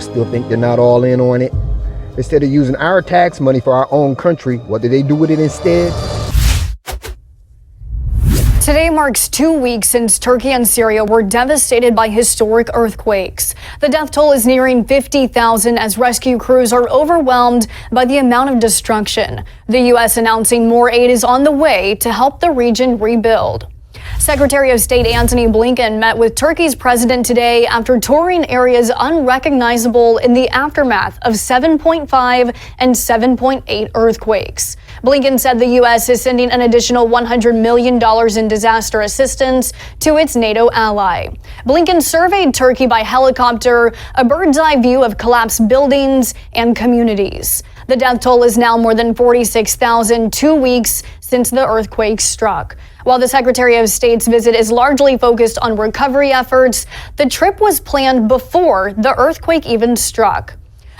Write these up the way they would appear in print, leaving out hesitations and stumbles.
still think they're not all in on it. Instead of using our tax money for our own country, what do they do with it instead? Today marks 2 weeks since Turkey and Syria were devastated by historic earthquakes. The death toll is nearing 50,000 as rescue crews are overwhelmed by the amount of destruction. The U.S. announcing more aid is on the way to help the region rebuild. Secretary of State Antony Blinken met with Turkey's president today after touring areas unrecognizable in the aftermath of 7.5 and 7.8 earthquakes. Blinken said the U.S. is sending an additional $100 million in disaster assistance to its NATO ally. Blinken surveyed Turkey by helicopter, a bird's-eye view of collapsed buildings and communities. The death toll is now more than 46,000, 2 weeks since the earthquake struck. While the Secretary of State's visit is largely focused on recovery efforts, the trip was planned before the earthquake even struck.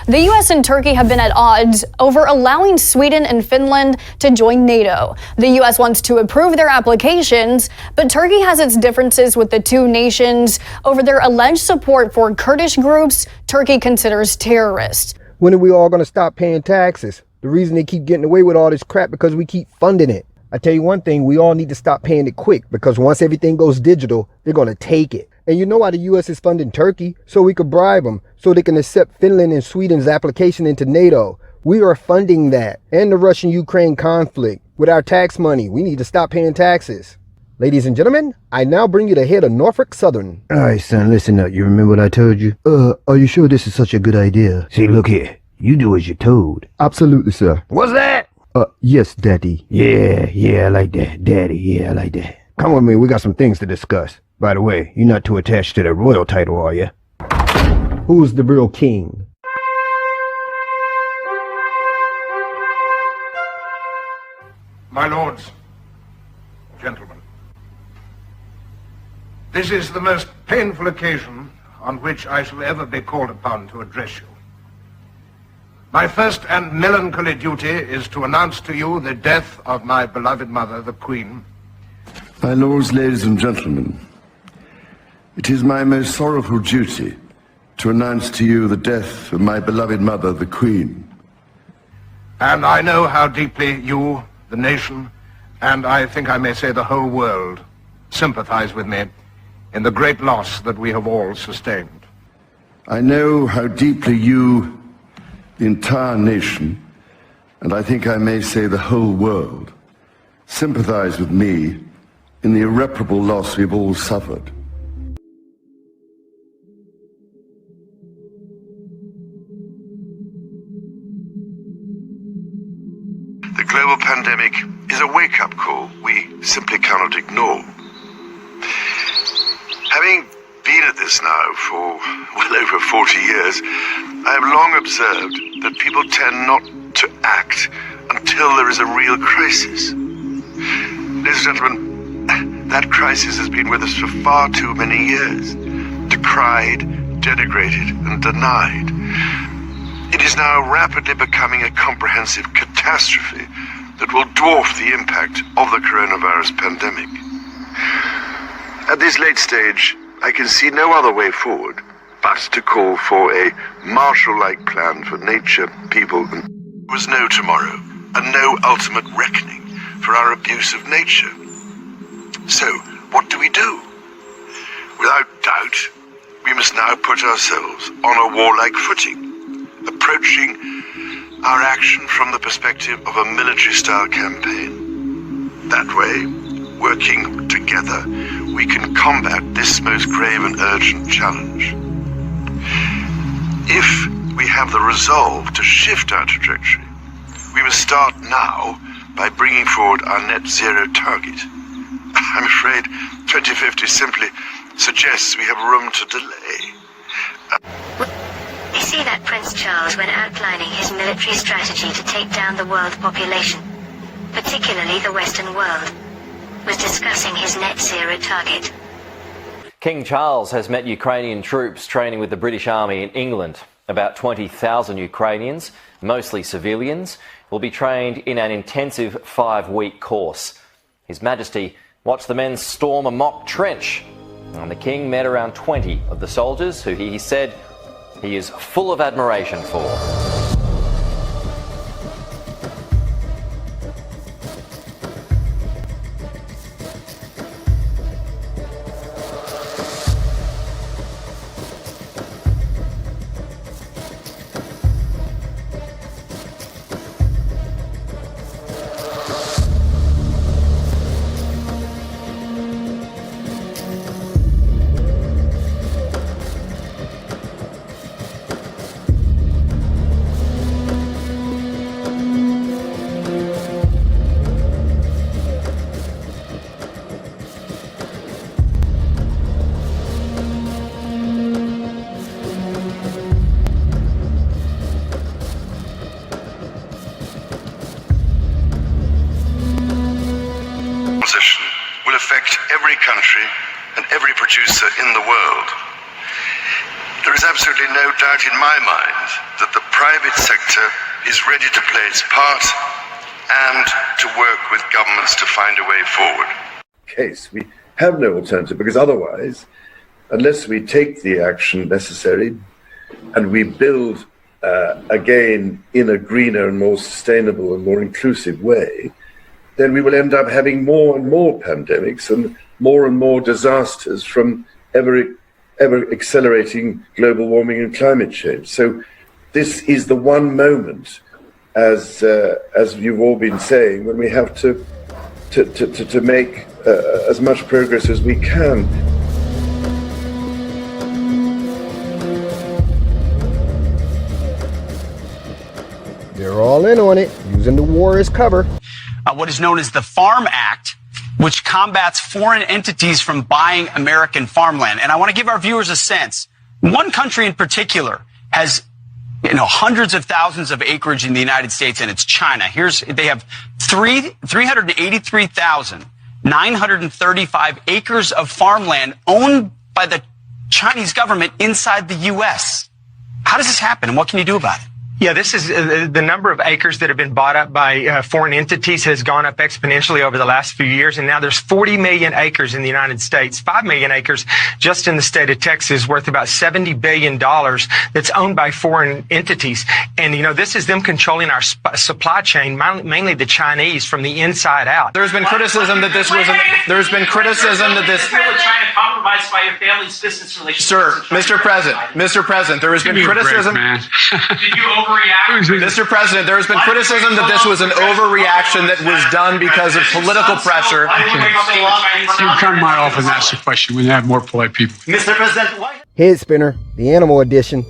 The U.S. and Turkey have been at odds over allowing Sweden and Finland to join NATO. The U.S. wants to approve their applications, but Turkey has its differences with the two nations over their alleged support for Kurdish groups Turkey considers terrorists. When are we all going to stop paying taxes? The reason they keep getting away with all this crap because we keep funding it. I tell you one thing, we all need to stop paying it quick because once everything goes digital, they're going to take it. And you know why the U.S. is funding Turkey? So we could bribe them, so they can accept Finland and Sweden's application into NATO. We are funding that and the Russian-Ukraine conflict with our tax money. We need to stop paying taxes. Ladies and gentlemen, I now bring you the head of Norfolk Southern. All right, son, listen up. You remember what I told you? Are you sure this is such a good idea? See, look here. You do as you're told. Absolutely, sir. What's that? Yes, Daddy. Yeah, I like that. Daddy, yeah, I like that. Come with me, we got some things to discuss. By the way, you're not too attached to the royal title, are you? Who's the real king? My lords, gentlemen, this is the most painful occasion on which I shall ever be called upon to address you. My first and melancholy duty is to announce to you the death of my beloved mother, the Queen. My lords, ladies and gentlemen, it is my most sorrowful duty to announce to you the death of my beloved mother, the Queen. And I know how deeply you, the nation, and I think I may say the whole world, sympathize with me in the great loss that we have all sustained. I know how deeply you, the entire nation, and I think I may say the whole world, sympathize with me in the irreparable loss we've all suffered. The global pandemic is a wake-up call we simply cannot ignore. Having been at this now for well over 40 years, I have long observed that people tend not to act until there is a real crisis. Ladies and gentlemen, that crisis has been with us for far too many years, decried, denigrated, and denied. It is now rapidly becoming a comprehensive catastrophe that will dwarf the impact of the coronavirus pandemic. At this late stage, I can see no other way forward but to call for a Marshall-like plan for nature, people, and there was no tomorrow and no ultimate reckoning for our abuse of nature. So, what do? Without doubt, we must now put ourselves on a warlike footing, approaching our action from the perspective of a military-style campaign. That way, working together, we can combat this most grave and urgent challenge. If we have the resolve to shift our trajectory, we must start now by bringing forward our net zero target. I'm afraid 2050 simply suggests we have room to delay. We see that Prince Charles, when outlining his military strategy to take down the world population, particularly the Western world, was discussing his net zero target. King Charles has met Ukrainian troops training with the British Army in England. About 20,000 Ukrainians, mostly civilians, will be trained in an intensive 5-week course. His Majesty watched the men storm a mock trench, and the King met around 20 of the soldiers who he said he is full of admiration for. Will affect every country and every producer in the world. There is absolutely no doubt in my mind that the private sector is ready to play its part and to work with governments to find a way forward. Case, we have no alternative, because otherwise, unless we take the action necessary and we build again in a greener and more sustainable and more inclusive way, then we will end up having more and more pandemics and more disasters from ever accelerating global warming and climate change. So this is the one moment, as you've all been saying, when we have to make as much progress as we can. They're all in on it, using the war as cover. What is known as the Farm Act, which combats foreign entities from buying American farmland. And I want to give our viewers a sense. One country in particular has, hundreds of thousands of acreage in the United States, and it's China. They have 383,935 acres of farmland owned by the Chinese government inside the U.S. How does this happen, and what can you do about it? Yeah, this is the number of acres that have been bought up by foreign entities has gone up exponentially over the last few years. And now there's 40 million acres in the United States, 5 million acres just in the state of Texas, worth about $70 billion that's owned by foreign entities. And, this is them controlling our supply chain, mainly the Chinese, from the inside out. There's been criticism that this wasn't, there's been criticism that this. China compromised by your family's business relations. Sir, Mr. President, there has been criticism. Did you overreact? Mr. President, there has been criticism that this was an overreaction that was done because of political pressure. You come to my office and ask a question when you have more polite people. Mr. President, why? Head Spinner, the animal edition.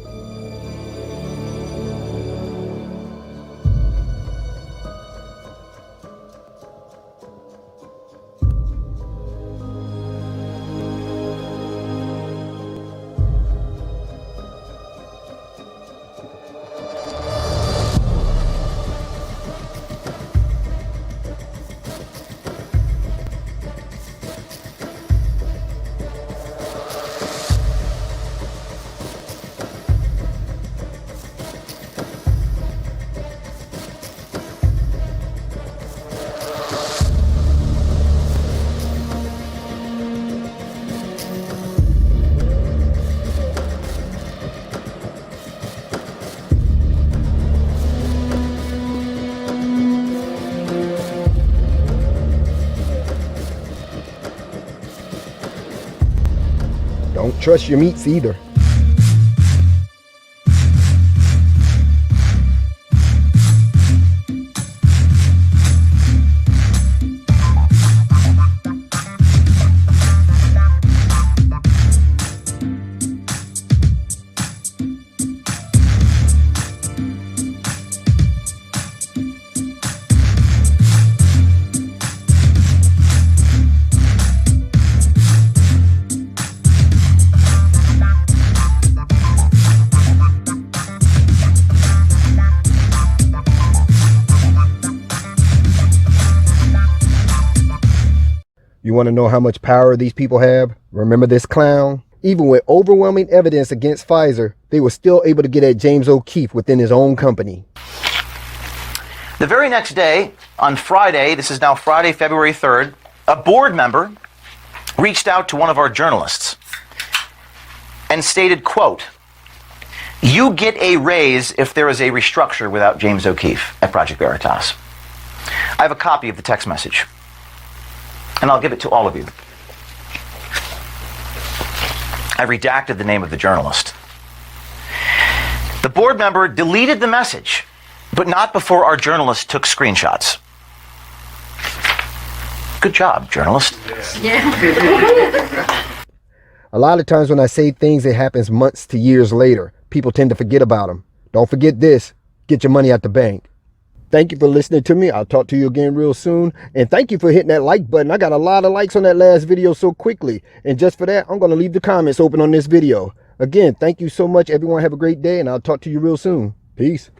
Don't trust your meats either. You want to know how much power these people have? Remember this clown? Even with overwhelming evidence against Pfizer, they were still able to get at James O'Keefe within his own company. The very next day, on Friday, this is now Friday, February 3rd, a board member reached out to one of our journalists and stated, quote, You get a raise if there is a restructure without James O'Keefe at Project Veritas. I have a copy of the text message, and I'll give it to all of you. I redacted the name of the journalist. The board member deleted the message, but not before our journalist took screenshots. Good job, journalist. A lot of times when I say things, it happens months to years later. People tend to forget about them. Don't forget this. Get your money out the bank. Thank you for listening to me. I'll talk to you again real soon. And thank you for hitting that like button. I got a lot of likes on that last video so quickly. And just for that, I'm going to leave the comments open on this video. Again, thank you so much. Everyone have a great day, and I'll talk to you real soon. Peace.